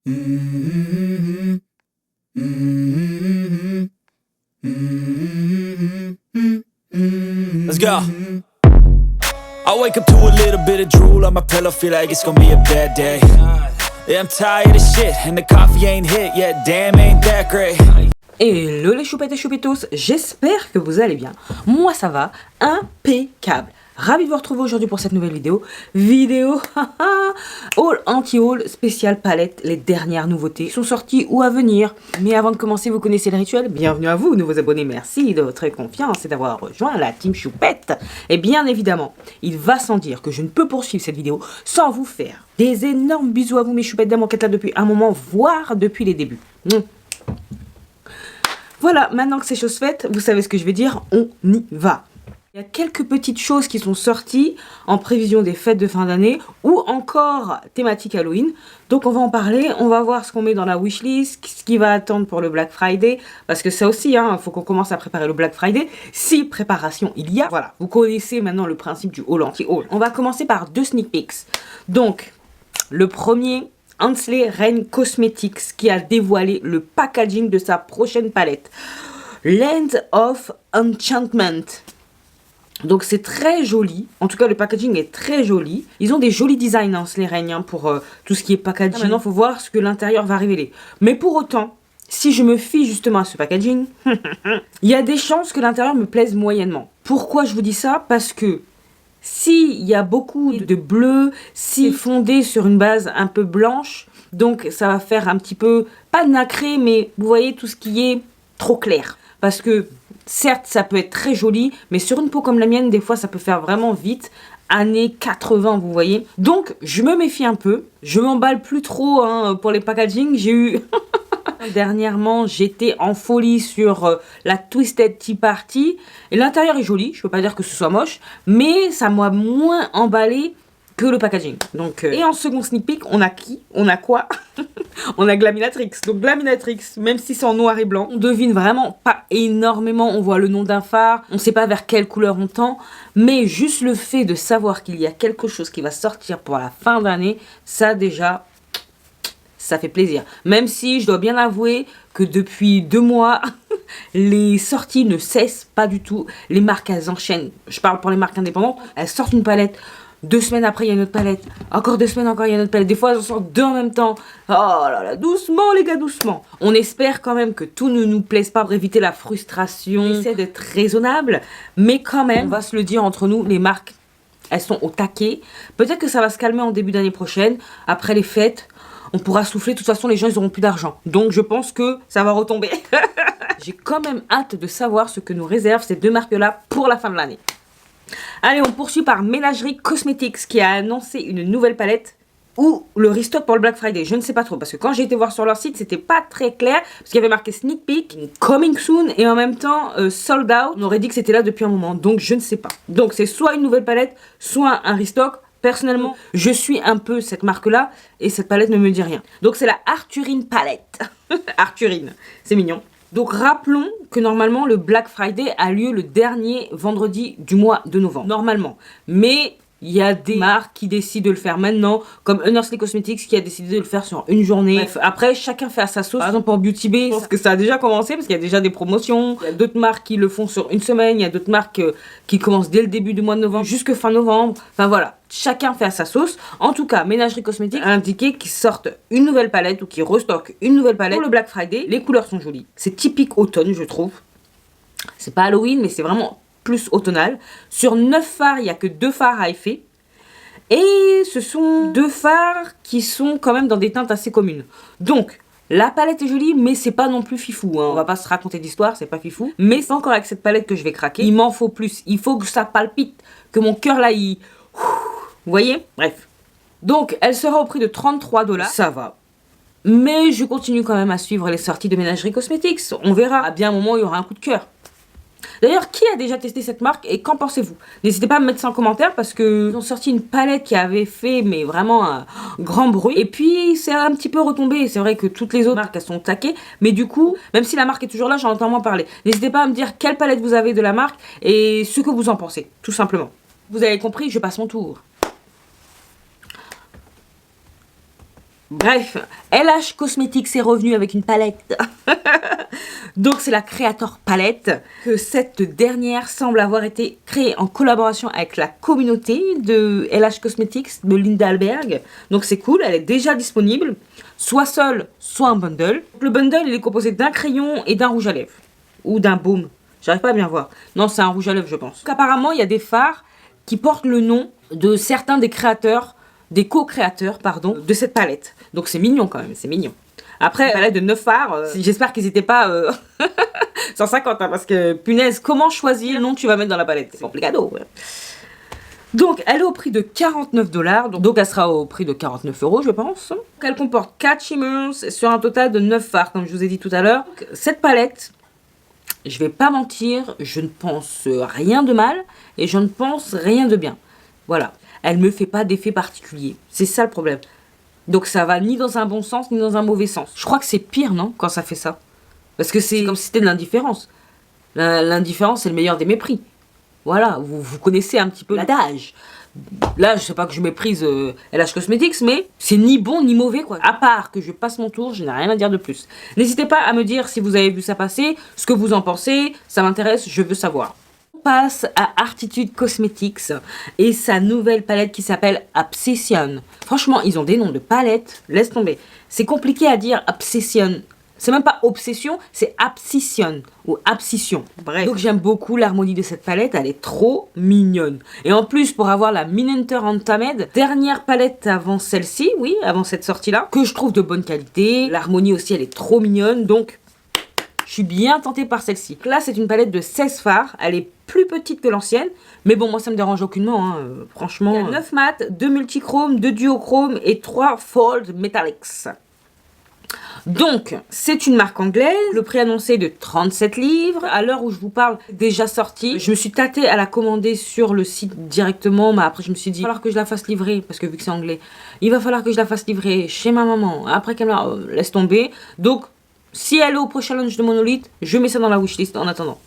Let's go. I wake up to a little bit of drool on my pillow, feel like it's gonna be a bad day. Yeah, I'm tired of shit and the coffee ain't hit yet, damn ain't that great. Hello les choupettes et choupetos, j'espère que vous allez bien. Moi ça va, impeccable. Ravi de vous retrouver aujourd'hui pour cette nouvelle vidéo. Haul anti-haul spécial palette, les dernières nouveautés sont sorties ou à venir. Mais avant de commencer, vous connaissez le rituel. Bienvenue à vous, nouveaux abonnés, merci de votre confiance et d'avoir rejoint la team choupette. Et bien évidemment, il va sans dire que je ne peux poursuivre cette vidéo sans vous faire des énormes bisous à vous mes choupettes d'amour qui êtes là depuis un moment, voire depuis les débuts. Voilà, maintenant que c'est chose faite, vous savez ce que je vais dire, on y va. Il y a quelques petites choses qui sont sorties en prévision des fêtes de fin d'année ou encore thématique Halloween. Donc on va en parler, on va voir ce qu'on met dans la wishlist, ce qui va attendre pour le Black Friday. Parce que ça aussi, il faut qu'on commence à préparer le Black Friday. Si préparation il y a, voilà. Vous connaissez maintenant le principe du haul anti-haul. On va commencer par deux sneak peeks. Donc, le premier, Hensley Rain Cosmetics qui a dévoilé le packaging de sa prochaine palette. Land of Enchantment. Donc c'est très joli, en tout cas le packaging est très joli. Ils ont des jolis designs Hensley Rain pour tout ce qui est packaging. Maintenant il faut voir ce que l'intérieur va révéler. Mais pour autant, si je me fie justement à ce packaging, il y a des chances que l'intérieur me plaise moyennement. Pourquoi je vous dis ça? Parce que s'il y a beaucoup de bleu, si fondé sur une base un peu blanche, donc ça va faire un petit peu, pas nacré, mais vous voyez tout ce qui est trop clair. Parce que certes, ça peut être très joli, mais sur une peau comme la mienne, des fois, ça peut faire vraiment vite. Années 80, vous voyez. Donc, je me méfie un peu. Je m'emballe plus trop pour les packaging. J'ai eu... Dernièrement, j'étais en folie sur la Twisted Tea Party. Et l'intérieur est joli. Je peux pas dire que ce soit moche. Mais ça m'a moins emballé que le packaging. Donc, et en second sneak peek, on a qui? On a quoi? On a Glaminatrix. Donc Glaminatrix, même si c'est en noir et blanc, on devine vraiment pas énormément. On voit le nom d'un phare, on sait pas vers quelle couleur on tend, mais juste le fait de savoir qu'il y a quelque chose qui va sortir pour la fin d'année, ça déjà, ça fait plaisir. Même si je dois bien avouer que depuis 2 mois, les sorties ne cessent pas du tout. Les marques, elles enchaînent. Je parle pour les marques indépendantes. Elles sortent une palette. 2 semaines après, il y a une autre palette. Encore 2 semaines, encore il y a une autre palette. Des fois, elles en sortent 2 en même temps. Oh là là, doucement les gars, doucement. On espère quand même que tout ne nous plaise pas pour éviter la frustration. On essaie d'être raisonnable. Mais quand même, on va se le dire entre nous, les marques, elles sont au taquet. Peut-être que ça va se calmer en début d'année prochaine. Après les fêtes, on pourra souffler. De toute façon, les gens, ils auront plus d'argent. Donc, je pense que ça va retomber. J'ai quand même hâte de savoir ce que nous réservent ces 2 marques-là pour la fin de l'année. Allez, on poursuit par Ménagerie Cosmetics qui a annoncé une nouvelle palette ou le restock pour le Black Friday. Je ne sais pas trop parce que quand j'ai été voir sur leur site, c'était pas très clair parce qu'il y avait marqué sneak peek, coming soon et en même temps sold out. On aurait dit que c'était là depuis un moment, donc je ne sais pas. Donc c'est soit une nouvelle palette, soit un restock. Personnellement, je suis un peu cette marque-là et cette palette ne me dit rien. Donc c'est la Arthurine palette. Arthurine, c'est mignon. Donc rappelons que normalement le Black Friday a lieu le dernier vendredi du mois de novembre. Normalement. Mais il y a des marques qui décident de le faire maintenant, comme Hensley Cosmetics qui a décidé de le faire sur une journée. Bref, après chacun fait à sa sauce. Par exemple pour Beauty Bay, je pense que ça a déjà commencé parce qu'il y a déjà des promotions. Il y a d'autres marques qui le font sur une semaine, il y a d'autres marques qui commencent dès le début du mois de novembre jusque fin novembre. Enfin voilà. Chacun fait à sa sauce. En tout cas, Ménagerie Cosmétique a indiqué qu'ils sortent une nouvelle palette ou qu'ils restockent une nouvelle palette pour le Black Friday. Les couleurs sont jolies. C'est typique automne, je trouve. C'est pas Halloween, mais c'est vraiment plus automnal. Sur 9 phares, il n'y a que 2 phares à effet. Et ce sont 2 phares qui sont quand même dans des teintes assez communes. Donc, la palette est jolie, mais c'est pas non plus fifou. On va pas se raconter d'histoire, c'est pas fifou. Mais c'est encore avec cette palette que je vais craquer. Il m'en faut plus. Il faut que ça palpite, que mon cœur là, il... Vous voyez? Bref. Donc, elle sera au prix de 33 $. Ça va. Mais je continue quand même à suivre les sorties de Ménagerie Cosmetics. On verra. À bien un moment, il y aura un coup de cœur. D'ailleurs, qui a déjà testé cette marque et qu'en pensez-vous? N'hésitez pas à me mettre ça en commentaire parce qu'ils ont sorti une palette qui avait fait mais vraiment un grand bruit. Et puis, c'est un petit peu retombé. C'est vrai que toutes les autres marques, elles sont taquées. Mais du coup, même si la marque est toujours là, j'en entends moins parler. N'hésitez pas à me dire quelle palette vous avez de la marque et ce que vous en pensez, tout simplement. Vous avez compris, je passe mon tour. Bref, LH Cosmetics est revenu avec une palette. Donc c'est la Creator Palette. Que cette dernière semble avoir été créée en collaboration avec la communauté de LH Cosmetics de Linda Alberg. Donc c'est cool, elle est déjà disponible. Soit seule, soit en bundle. Le bundle il est composé d'un crayon et d'un rouge à lèvres. Ou d'un baume. J'arrive pas à bien voir. Non, c'est un rouge à lèvres je pense. Donc, apparemment il y a des fards qui portent le nom de certains des créateurs, des co-créateurs, pardon, de cette palette. Donc c'est mignon quand même, c'est mignon. Après, palette de 9 fards, j'espère qu'ils n'étaient pas 150, hein, parce que punaise, comment choisir le nom que tu vas mettre dans la palette? C'est compliqué. Ouais. Donc, elle est au prix de 49$, donc elle sera au prix de 49€, je pense. Elle comporte 4 shimmers sur un total de 9 fards, comme je vous ai dit tout à l'heure. Cette palette, je vais pas mentir, je ne pense rien de mal et je ne pense rien de bien. Voilà, elle me fait pas d'effet particulier, c'est ça le problème. Donc ça va ni dans un bon sens ni dans un mauvais sens. Je crois que c'est pire, non, quand ça fait ça? Parce que c'est comme si c'était de l'indifférence. L'indifférence, c'est le meilleur des mépris. Voilà, vous connaissez un petit peu l'adage. Là, je sais pas que je méprise LH Cosmetics, mais c'est ni bon ni mauvais, quoi. À part que je passe mon tour, je n'ai rien à dire de plus. N'hésitez pas à me dire si vous avez vu ça passer, ce que vous en pensez, ça m'intéresse, je veux savoir. On passe à Artitude Cosmetics et sa nouvelle palette qui s'appelle Obsession. Franchement, ils ont des noms de palettes, laisse tomber. C'est compliqué à dire Obsession. C'est même pas obsession, c'est abscission ou abscission. Bref. Donc j'aime beaucoup l'harmonie de cette palette, elle est trop mignonne. Et en plus, pour avoir la Minenter Untamed, dernière palette avant celle-ci, oui, avant cette sortie-là, que je trouve de bonne qualité. L'harmonie aussi, elle est trop mignonne, donc je suis bien tentée par celle-ci. Là, c'est une palette de 16 fards, elle est plus petite que l'ancienne, mais bon, moi ça me dérange aucunement, hein. Franchement. Il y a 9 mat, 2 multichromes, 2 duochromes et 3 fold metallics. Donc, c'est une marque anglaise, le prix annoncé est de 37 livres. À l'heure où je vous parle, déjà sorti. Je me suis tâtée à la commander sur le site directement, mais après je me suis dit, il va falloir que je la fasse livrer, parce que vu que c'est anglais, il va falloir que je la fasse livrer chez ma maman, après qu'elle me laisse tomber. Donc, si elle est au prochain launch de Monolith, je mets ça dans la wishlist en attendant.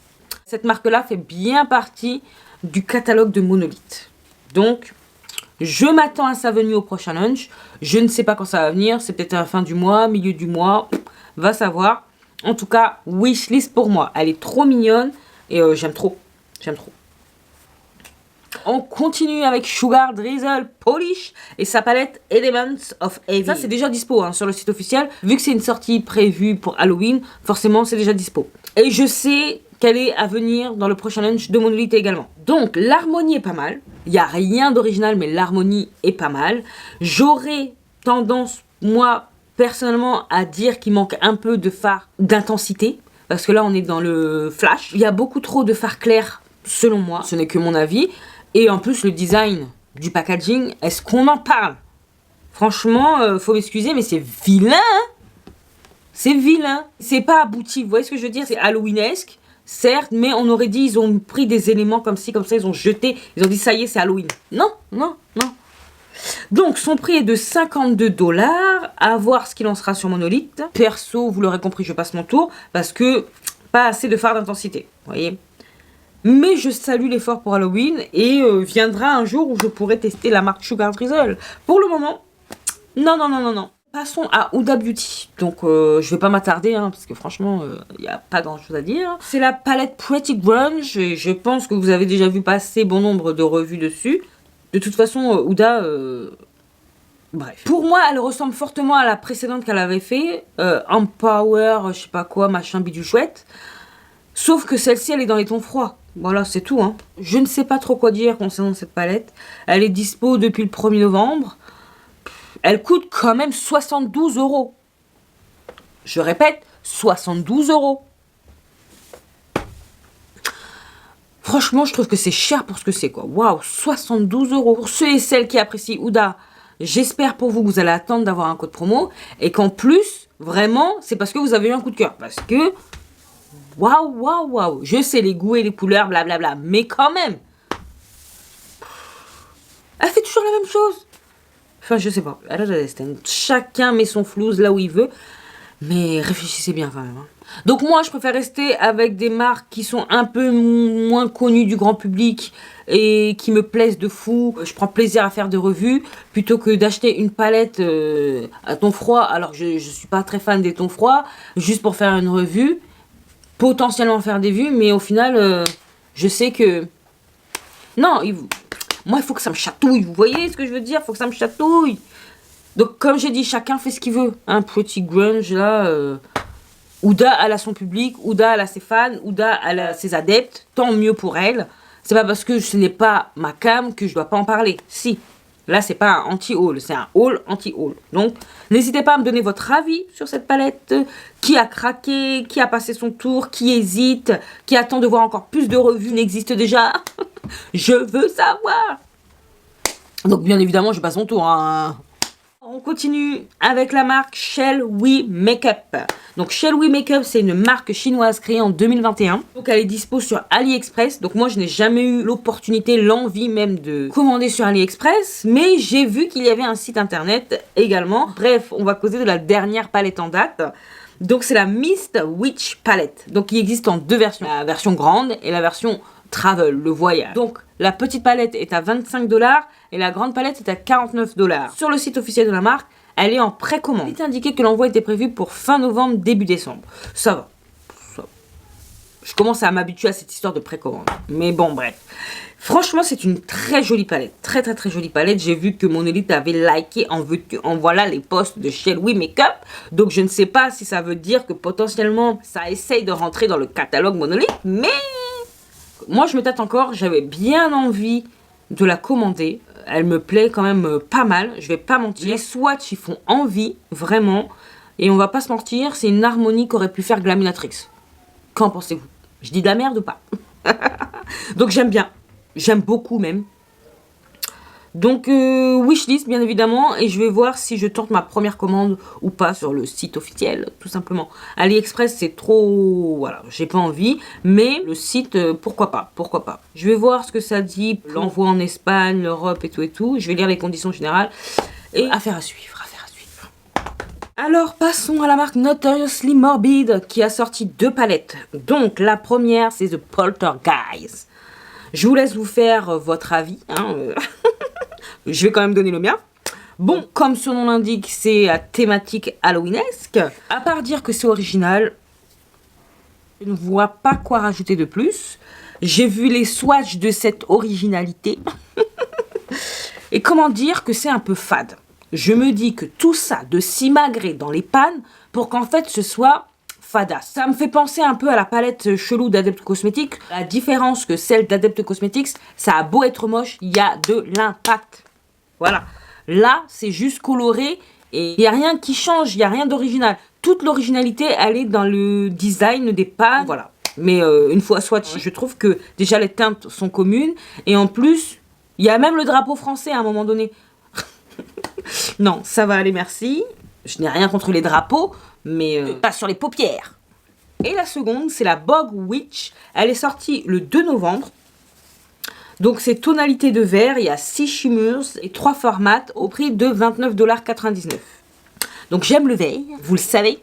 Cette marque-là fait bien partie du catalogue de Monolith. Donc, je m'attends à sa venue au prochain launch. Je ne sais pas quand ça va venir. C'est peut-être à la fin du mois, milieu du mois. Va savoir. En tout cas, wishlist pour moi. Elle est trop mignonne. Et j'aime trop. J'aime trop. On continue avec Sugar Drizzle Polish et sa palette Elements of Heavy. Ça, c'est déjà dispo hein, sur le site officiel. Vu que c'est une sortie prévue pour Halloween, forcément, c'est déjà dispo. Et je sais qu'elle est à venir dans le prochain launch de Monolith également. Donc, l'harmonie est pas mal. Il n'y a rien d'original, mais l'harmonie est pas mal. J'aurais tendance, moi, personnellement, à dire qu'il manque un peu de fard d'intensité. Parce que là, on est dans le flash. Il y a beaucoup trop de fard clair, selon moi. Ce n'est que mon avis. Et en plus, le design du packaging, est-ce qu'on en parle? Franchement, faut m'excuser, mais c'est vilain. Hein, c'est vilain. C'est pas abouti. Vous voyez ce que je veux dire? C'est Halloweenesque. Certes, mais on aurait dit ils ont pris des éléments comme ci, comme ça, ils ont jeté, ils ont dit ça y est, c'est Halloween. Non, non, non. Donc, son prix est de 52$, à voir ce qu'il en sera sur Monolith. Perso, vous l'aurez compris, je passe mon tour, parce que pas assez de fard d'intensité, vous voyez. Mais je salue l'effort pour Halloween, et viendra un jour où je pourrai tester la marque Sugar Drizzle. Pour le moment, non, non, non, non, non. Passons à Huda Beauty. Donc, je vais pas m'attarder, hein, parce que franchement, il n'y a pas grand chose à dire. C'est la palette Pretty Grunge, et je pense que vous avez déjà vu passer bon nombre de revues dessus. De toute façon, Huda, bref. Pour moi, elle ressemble fortement à la précédente qu'elle avait fait, Empower, je sais pas quoi, machin bidule chouette. Sauf que celle-ci, elle est dans les tons froids. Voilà, c'est tout, hein. Je ne sais pas trop quoi dire concernant cette palette. Elle est dispo depuis le 1er novembre. Elle coûte quand même 72€. Je répète, 72€. Franchement, je trouve que c'est cher pour ce que c'est, quoi. Waouh, 72€. Pour ceux et celles qui apprécient Huda, j'espère pour vous que vous allez attendre d'avoir un code promo. Et qu'en plus, vraiment, c'est parce que vous avez eu un coup de cœur. Parce que, waouh, waouh, waouh. Je sais les goûts et les couleurs, blablabla. Mais quand même, elle fait toujours la même chose. Enfin, je sais pas. Chacun met son flouze là où il veut. Mais réfléchissez bien quand même. Hein. Donc moi, je préfère rester avec des marques qui sont un peu moins connues du grand public et qui me plaisent de fou. Je prends plaisir à faire des revues plutôt que d'acheter une palette à ton froid. Alors je suis pas très fan des tons froids, juste pour faire une revue, potentiellement faire des vues, mais au final, je sais que... Non, moi, il faut que ça me chatouille. Vous voyez ce que je veux dire? Il faut que ça me chatouille. Donc, comme j'ai dit, chacun fait ce qu'il veut. Un petit grunge, là... Ouda, elle a son public, Ouda, elle a ses fans, Ouda, elle a ses adeptes. Tant mieux pour elle. C'est pas parce que ce n'est pas ma cam que je dois pas en parler. Si. Là, c'est pas un anti-haul, c'est un haul anti-haul. Donc, n'hésitez pas à me donner votre avis sur cette palette. Qui a craqué, qui a passé son tour, qui hésite, qui attend de voir encore plus de revues n'existe déjà. Je veux savoir. Donc, bien évidemment, je passe son tour. Hein. On continue avec la marque Shell We Makeup. Donc Shell We Makeup, c'est une marque chinoise créée en 2021. Donc elle est dispo sur AliExpress. Donc moi je n'ai jamais eu l'opportunité, l'envie même de commander sur AliExpress. Mais j'ai vu qu'il y avait un site internet également. Bref, on va causer de la dernière palette en date. Donc c'est la Mist Witch Palette. Donc il existe en deux versions. La version grande et la version travel, le voyage. Donc la petite palette est à 25 $ et la grande palette est à 49 $. Sur le site officiel de la marque, elle est en précommande. Il est indiqué que l'envoi était prévu pour fin novembre, début décembre. Ça va. Je commence à m'habituer à cette histoire de précommande. Mais bon, bref. Franchement, c'est une très jolie palette. Très, très, très jolie palette. J'ai vu que mon élite avait liké en voilà les posts de Shell We Makeup. Donc, je ne sais pas si ça veut dire que potentiellement, ça essaye de rentrer dans le catalogue monolithe. Mais moi, je me tâte encore. J'avais bien envie de la commander. Elle me plaît quand même pas mal. Je vais pas mentir. Les swatchs, ils font envie, vraiment. Et on va pas se mentir, c'est une harmonie qu'aurait pu faire Glaminatrix. Qu'en pensez-vous? Je dis de la merde ou pas? Donc j'aime bien. J'aime beaucoup même. Donc wishlist bien évidemment. Et je vais voir si je tente ma première commande ou pas sur le site officiel. Tout simplement. AliExpress c'est trop... Voilà, j'ai pas envie. Mais le site, pourquoi pas? Pourquoi pas? Je vais voir ce que ça dit. L'envoi en Espagne, l'Europe et tout et tout. Je vais lire les conditions générales. Et affaire à suivre. Alors passons à la marque Notoriously Morbid qui a sorti deux palettes. Donc la première c'est The Poltergeist. Je vous laisse vous faire votre avis. Hein. Je vais quand même donner le mien. Bon, comme son nom l'indique, c'est à thématique halloweenesque. À part dire que c'est original, je ne vois pas quoi rajouter de plus. J'ai vu les swatchs de cette originalité. Et comment dire que c'est un peu fade. Je me dis que tout ça de s'immagrer dans les pannes pour qu'en fait ce soit fadasse. Ça me fait penser un peu à la palette chelou d'Adept Cosmetics. La différence que celle d'Adept Cosmetics, ça a beau être moche, il y a de l'impact. Voilà. Là, c'est juste coloré et il n'y a rien qui change, il n'y a rien d'original. Toute l'originalité, elle est dans le design des pannes. Voilà. Mais une fois swatch, je trouve que déjà les teintes sont communes et en plus, il y a même le drapeau français à un moment donné. Non, ça va aller, merci. Je n'ai rien contre les drapeaux, mais pas sur les paupières. Et la seconde, c'est la Bog Witch. Elle est sortie le 2 novembre. Donc, c'est tonalité de vert. Il y a 6 shimmers et 3 formats au prix de 29,99 $. Donc, j'aime le vert, vous le savez.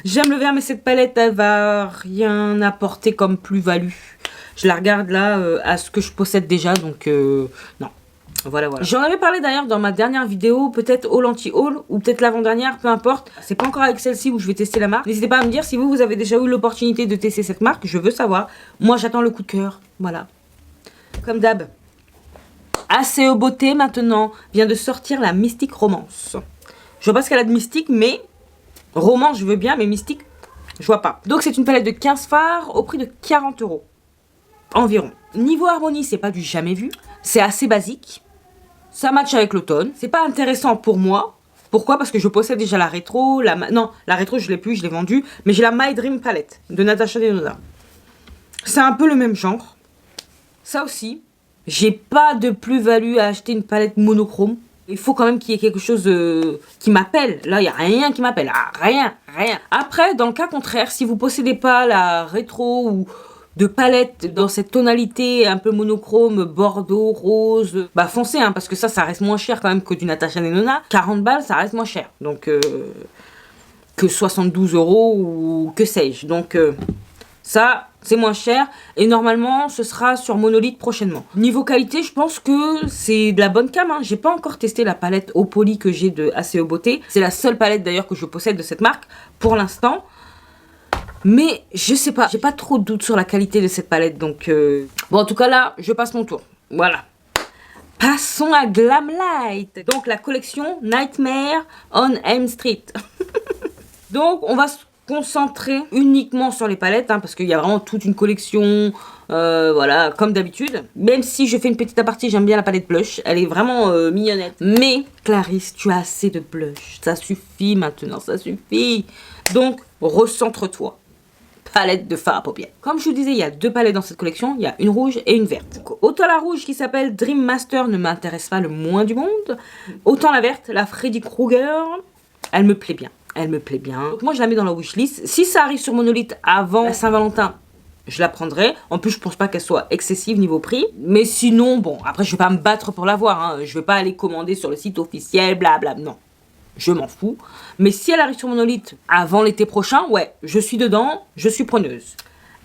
J'aime le vert, mais cette palette, elle va rien apporter comme plus-value. Je la regarde là à ce que je possède déjà, donc non. Voilà. J'en avais parlé d'ailleurs dans ma dernière vidéo, peut-être haul anti-haul, ou peut-être l'avant-dernière, peu importe. C'est pas encore avec celle-ci où je vais tester la marque. N'hésitez pas à me dire si vous avez déjà eu l'opportunité de tester cette marque, je veux savoir. Moi, j'attends le coup de cœur, voilà. Comme d'hab. ACE Beauté, maintenant, vient de sortir la Mystique Romance. Je vois pas ce qu'elle a de mystique, mais... Romance, je veux bien, mais mystique, je vois pas. Donc, c'est une palette de 15 fards au prix de 40 € environ. Niveau harmonie, c'est pas du jamais vu. C'est assez basique. Ça match avec l'automne. C'est pas intéressant pour moi. Pourquoi? Parce que je possède déjà la rétro. Non, la rétro, je l'ai plus, je l'ai vendue. Mais j'ai la My Dream Palette de Natasha Denona. C'est un peu le même genre. Ça aussi. J'ai pas de plus-value à acheter une palette monochrome. Il faut quand même qu'il y ait quelque chose qui m'appelle. Là, il n'y a rien qui m'appelle. Ah, rien. Après, dans le cas contraire, si vous possédez pas la rétro ou de palettes dans cette tonalité un peu monochrome, bordeaux, rose, bah foncé, hein, parce que ça reste moins cher quand même que du Natasha Denona. 40 balles, ça reste moins cher. Donc, que 72 € ou que sais-je. Donc, ça, c'est moins cher. Et normalement, ce sera sur Monolith prochainement. Niveau qualité, je pense que c'est de la bonne cam. Hein. J'ai pas encore testé la palette Eau Poly que j'ai de ACE Beauté. C'est la seule palette d'ailleurs que je possède de cette marque pour l'instant. Mais je sais pas, j'ai pas trop de doute sur la qualité de cette palette. Donc, bon, en tout cas là, je passe mon tour. Voilà. Passons à Glamlite. Donc, la collection Nightmare on Elm Street. Donc, on va se concentrer uniquement sur les palettes, hein, parce qu'il y a vraiment toute une collection, voilà, comme d'habitude. Même si je fais une petite aparté, j'aime bien la palette blush, elle est vraiment mignonnette. Mais, Clarisse, tu as assez de blush, ça suffit maintenant, ça suffit. Donc, recentre-toi. Palette de fard à paupières. Comme je vous disais, il y a 2 palettes dans cette collection, il y a une rouge et une verte. Donc, autant la rouge qui s'appelle Dream Master ne m'intéresse pas le moins du monde, autant la verte, la Freddy Krueger, elle me plaît bien. Elle me plaît bien. Donc moi, je la mets dans la wishlist. Si ça arrive sur Monolith avant la Saint-Valentin, je la prendrai. En plus, je pense pas qu'elle soit excessive niveau prix. Mais sinon, bon, après, je vais pas me battre pour l'avoir. Hein. Je vais pas aller commander sur le site officiel, blabla. Non, je m'en fous. Mais si elle arrive sur Monolith avant l'été prochain, ouais, je suis dedans, je suis preneuse.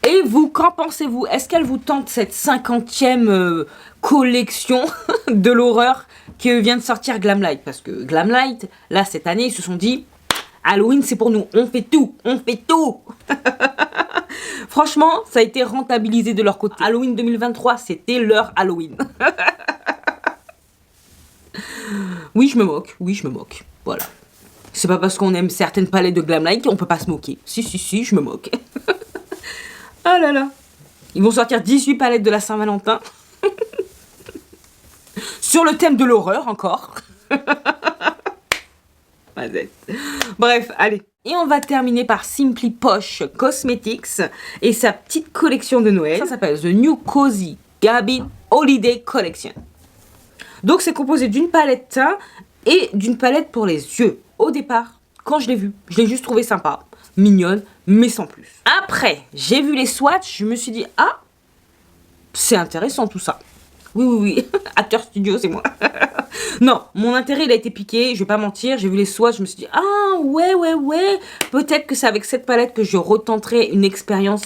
Et vous, qu'en pensez-vous? Est-ce qu'elle vous tente cette 50e collection de l'horreur qui vient de sortir Glamlite? Parce que Glamlite, là, cette année, ils se sont dit... Halloween, c'est pour nous. On fait tout. On fait tout. Franchement, ça a été rentabilisé de leur côté. Halloween 2023, c'était leur Halloween. Oui, je me moque. Oui, je me moque. Voilà. C'est pas parce qu'on aime certaines palettes de Glamlite qu'on peut pas se moquer. Si, je me moque. Ah là là. Ils vont sortir 18 palettes de la Saint-Valentin. Sur le thème de l'horreur, encore. Bref, allez. Et on va terminer par Simply Posh Cosmetics et sa petite collection de Noël. Ça s'appelle The New Cozy Cabin Holiday Collection. Donc c'est composé d'une palette teint et d'une palette pour les yeux. Au départ, quand je l'ai vue, je l'ai juste trouvée sympa, mignonne, mais sans plus. Après, j'ai vu les swatchs, je me suis dit, ah, c'est intéressant tout ça. Oui. Acteur studio, c'est moi. Non, mon intérêt, il a été piqué, je vais pas mentir. J'ai vu les swatchs, je me suis dit, ah, ouais. Peut-être que c'est avec cette palette que je retenterai une expérience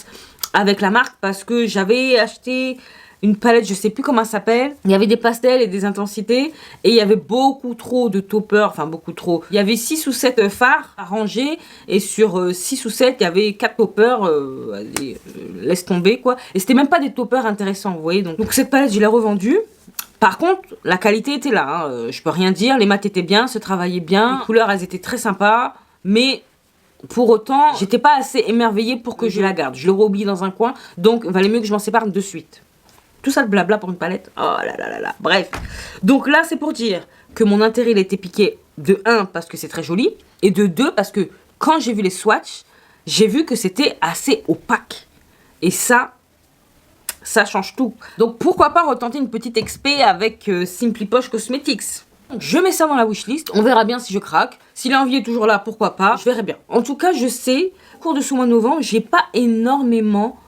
avec la marque. Parce que j'avais acheté une palette, je sais plus comment elle s'appelle. Il y avait des pastels et des intensités. Et il y avait beaucoup trop de toppers, enfin beaucoup trop. Il y avait 6 ou 7 fards à ranger. Et sur 6 ou 7, il y avait 4 toppers. Laisse tomber, quoi. Et c'était même pas des toppers intéressants, vous voyez. Donc cette palette, je l'ai revendue. Par contre, la qualité était là, hein. Je peux rien dire, les maths étaient bien, se travaillaient bien, les couleurs elles étaient très sympas, mais pour autant, j'étais pas assez émerveillée pour que je la garde. Je l'aurais oublié dans un coin, donc il valait mieux que je m'en sépare de suite. Tout ça de blabla pour une palette, oh là, bref. Donc là, c'est pour dire que mon intérêt il a été piqué de 1 parce que c'est très joli, et de 2 parce que quand j'ai vu les swatchs, j'ai vu que c'était assez opaque. Et ça change tout. Donc pourquoi pas retenter une petite expé avec Simply Posh Cosmetics. Je mets ça dans la wishlist, on verra bien si je craque. Si l'envie est toujours là, pourquoi pas, je verrai bien. En tout cas, je sais, au cours de ce mois de novembre, j'ai pas énormément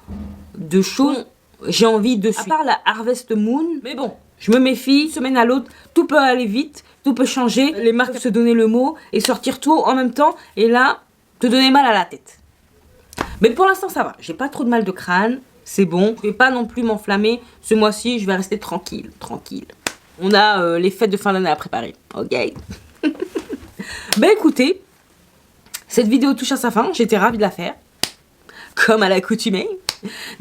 de choses j'ai envie de suivre. À part la Harvest Moon, mais bon, je me méfie, semaine à l'autre, tout peut aller vite, tout peut changer. Les marques peuvent se donner le mot et sortir tout en même temps, et là, te donner mal à la tête. Mais pour l'instant, ça va, j'ai pas trop de mal de crâne. C'est bon, je vais pas non plus m'enflammer. Ce mois-ci, je vais rester tranquille. On a les fêtes de fin d'année à préparer. Ok. Ben écoutez, cette vidéo touche à sa fin. J'étais ravie de la faire. Comme à l'accoutumée.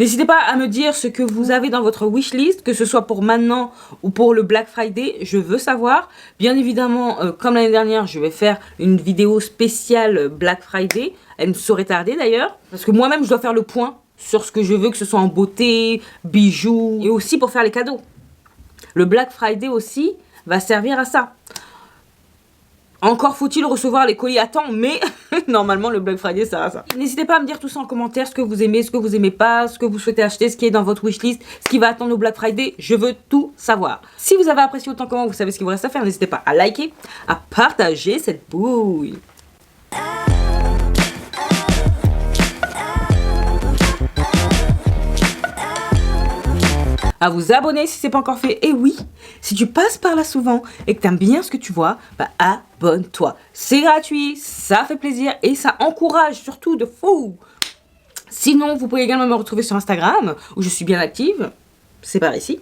N'hésitez pas à me dire ce que vous avez dans votre wishlist, que ce soit pour maintenant ou pour le Black Friday. Je veux savoir. Bien évidemment, comme l'année dernière, je vais faire une vidéo spéciale Black Friday. Elle ne saurait tarder d'ailleurs. Parce que moi-même, je dois faire le point sur ce que je veux, que ce soit en beauté, bijoux, et aussi pour faire les cadeaux. Le Black Friday aussi va servir à ça. Encore faut-il recevoir les colis à temps, mais normalement le Black Friday ça va ça. N'hésitez pas à me dire tout ça en commentaire, ce que vous aimez, ce que vous aimez pas, ce que vous souhaitez acheter, ce qui est dans votre wishlist, ce qui va attendre au Black Friday, je veux tout savoir. Si vous avez apprécié autant que moi, vous savez ce qu'il vous reste à faire, n'hésitez pas à liker, à partager cette bouille. à vous abonner si c'est pas encore fait. Et oui, si tu passes par là souvent et que t'aimes bien ce que tu vois, bah abonne-toi. C'est gratuit, ça fait plaisir et ça encourage surtout de fou. Sinon, vous pouvez également me retrouver sur Instagram où je suis bien active. C'est par ici.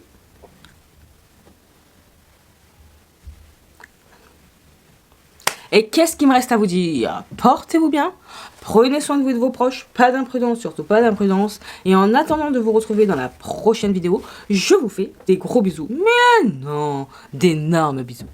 Et qu'est-ce qu'il me reste à vous dire? Portez-vous bien, prenez soin de vous et de vos proches, pas d'imprudence, surtout pas d'imprudence. Et en attendant de vous retrouver dans la prochaine vidéo, je vous fais des gros bisous. Mais non, d'énormes bisous.